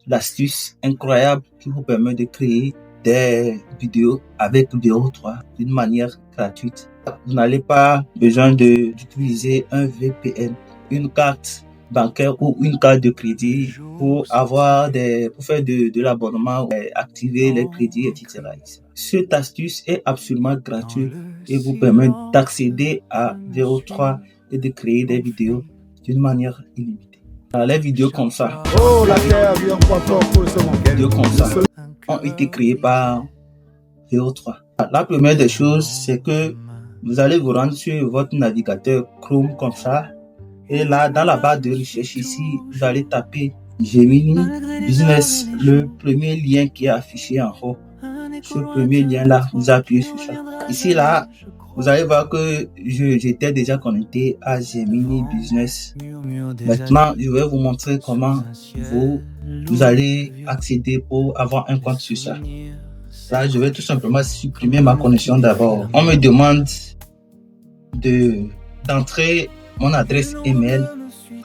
l'astuce incroyable qui vous permet de créer des vidéos avec VO3 d'une manière gratuite. Vous n'avez pas besoin d'utiliser un VPN, une carte bancaire ou une carte de crédit pour faire de l'abonnement, activer les crédits, etc. Cette astuce est absolument gratuite et vous permet d'accéder à VO3 et de créer des vidéos d'une manière illimitée. Alors, les vidéos comme ça, ont été créées par VO3. La première des choses, c'est que vous allez vous rendre sur votre navigateur Chrome comme ça. Et là, dans la barre de recherche ici, vous allez taper Gemini Business, le premier lien qui est affiché en haut. Ce premier lien-là, vous appuyez sur ça. Ici, là, vous allez voir que j'étais déjà connecté à Gemini Business. Maintenant, je vais vous montrer comment vous allez accéder pour avoir un compte sur ça. Là, je vais tout simplement supprimer ma connexion d'abord. On me demande d'entrer mon adresse email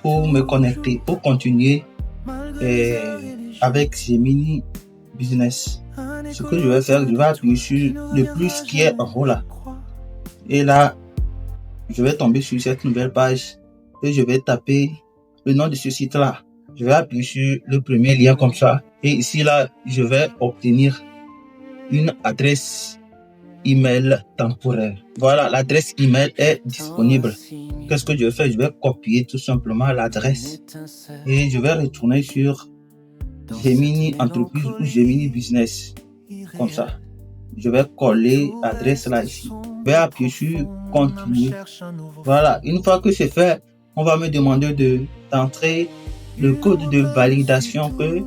pour me connecter, pour continuer avec Gemini Business. Ce que je vais faire, je vais appuyer sur le plus qui est en haut là. Et là, je vais tomber sur cette nouvelle page et je vais taper le nom de ce site là. Je vais appuyer sur le premier lien comme ça. Et ici là, je vais obtenir une adresse email temporaire. Voilà, l'adresse email est disponible. Qu'est-ce que je vais faire? Je vais copier tout simplement l'adresse et je vais retourner sur Gemini Entreprise ou Gemini Business. Comme ça. Je vais coller l'adresse là ici. Je vais appuyer sur continuer. Voilà, une fois que c'est fait, on va me demander d'entrer le code de validation que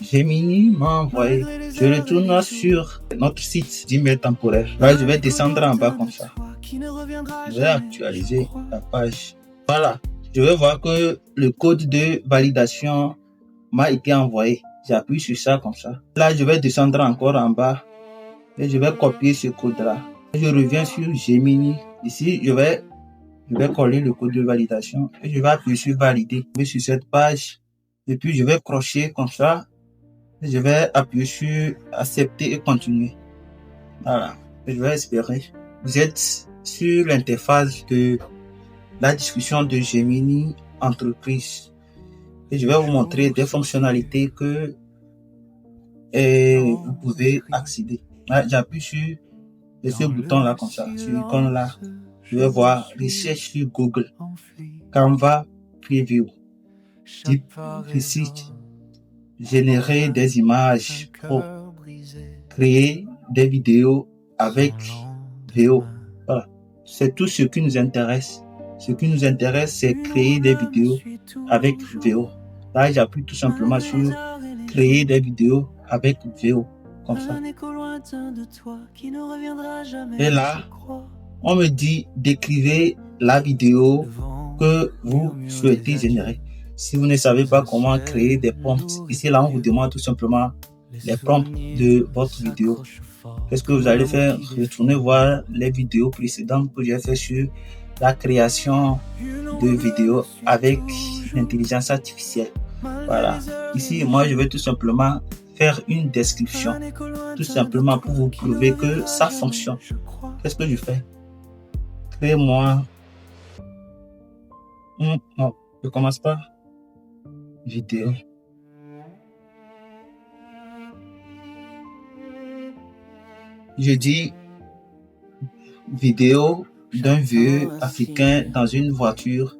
Gemini m'a envoyé. Je retourne sur notre site d'email temporaire. Là, je vais descendre en bas comme ça. Je vais actualiser la page. Voilà, je vais voir que le code de validation m'a été envoyé. J'appuie sur ça comme ça. Là, je vais descendre encore en bas et je vais copier ce code-là. Je reviens sur Gemini. Ici, je vais coller le code de validation et je vais appuyer sur valider. Je vais sur cette page et puis je vais crocher comme ça. Et je vais appuyer sur accepter et continuer. Voilà. Et je vais espérer. Vous êtes sur l'interface de la discussion de Gemini Entreprise. Et je vais vous montrer des fonctionnalités que vous pouvez accéder. Là, j'appuie sur ce bouton-là comme ça, sur l'icône-là. Je vais voir recherche sur Google, Canva Preview, Deep Research, générer des images pro, créer des vidéos avec VO. Voilà. C'est tout ce qui nous intéresse. Ce qui nous intéresse, c'est créer des vidéos avec VO. Là, j'appuie tout simplement sur créer des vidéos avec VO, comme ça. Et là, on me dit d'écrire la vidéo que vous souhaitez générer. Si vous ne savez pas comment créer des prompts, ici là, on vous demande tout simplement les prompts de votre vidéo. Qu'est-ce que vous allez faire? Retournez voir les vidéos précédentes que j'ai fait sur la création de vidéos avec l'intelligence artificielle. Voilà. Ici, moi, je vais tout simplement faire une description, tout simplement pour vous prouver que ça fonctionne. Qu'est-ce que je fais? Crée-moi. Non, je commence par vidéo. Je dis vidéo d'un vieux africain dans une voiture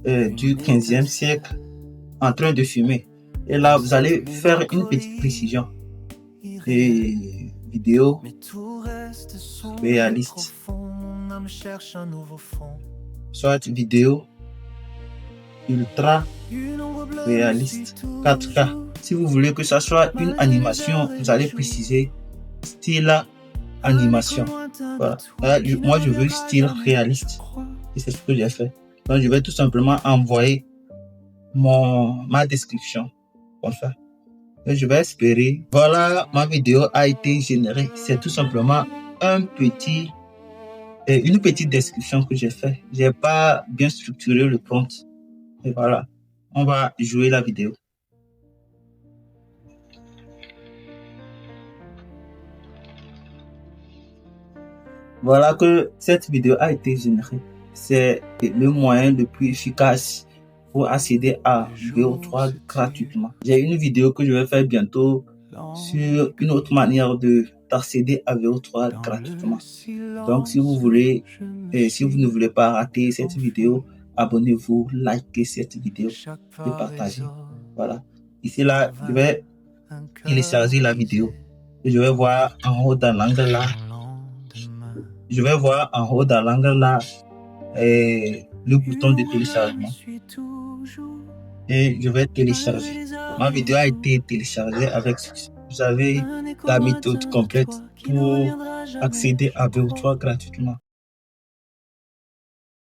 du 15e siècle en train de fumer. Et là, vous allez faire une petite précision. Et vidéo réaliste. Soit vidéo ultra réaliste 4K. Si vous voulez que ça soit une animation, vous allez préciser style animation. Voilà. Moi, je veux style réaliste. Et c'est ce que j'ai fait. Donc, je vais tout simplement envoyer ma description comme ça. Et je vais espérer. Voilà, ma vidéo a été générée. C'est tout simplement une petite description que j'ai fait. J'ai pas bien structuré le prompt. Et voilà, on va jouer la vidéo. Voilà que cette vidéo a été générée. C'est le moyen le plus efficace pour accéder à VO3 gratuitement. J'ai une vidéo que je vais faire bientôt sur une autre manière d'accéder à VO3 gratuitement. Donc, si vous voulez, et si vous ne voulez pas rater cette vidéo, abonnez-vous, likez cette vidéo et partagez. Voilà. Ici, là, je vais télécharger la vidéo et je vais voir en haut dans l'angle là. Je vais voir en haut dans l'angle là le bouton de téléchargement. Et je vais télécharger. Ma vidéo a été téléchargée avec succès. Vous avez la méthode complète pour accéder à VO3 gratuitement.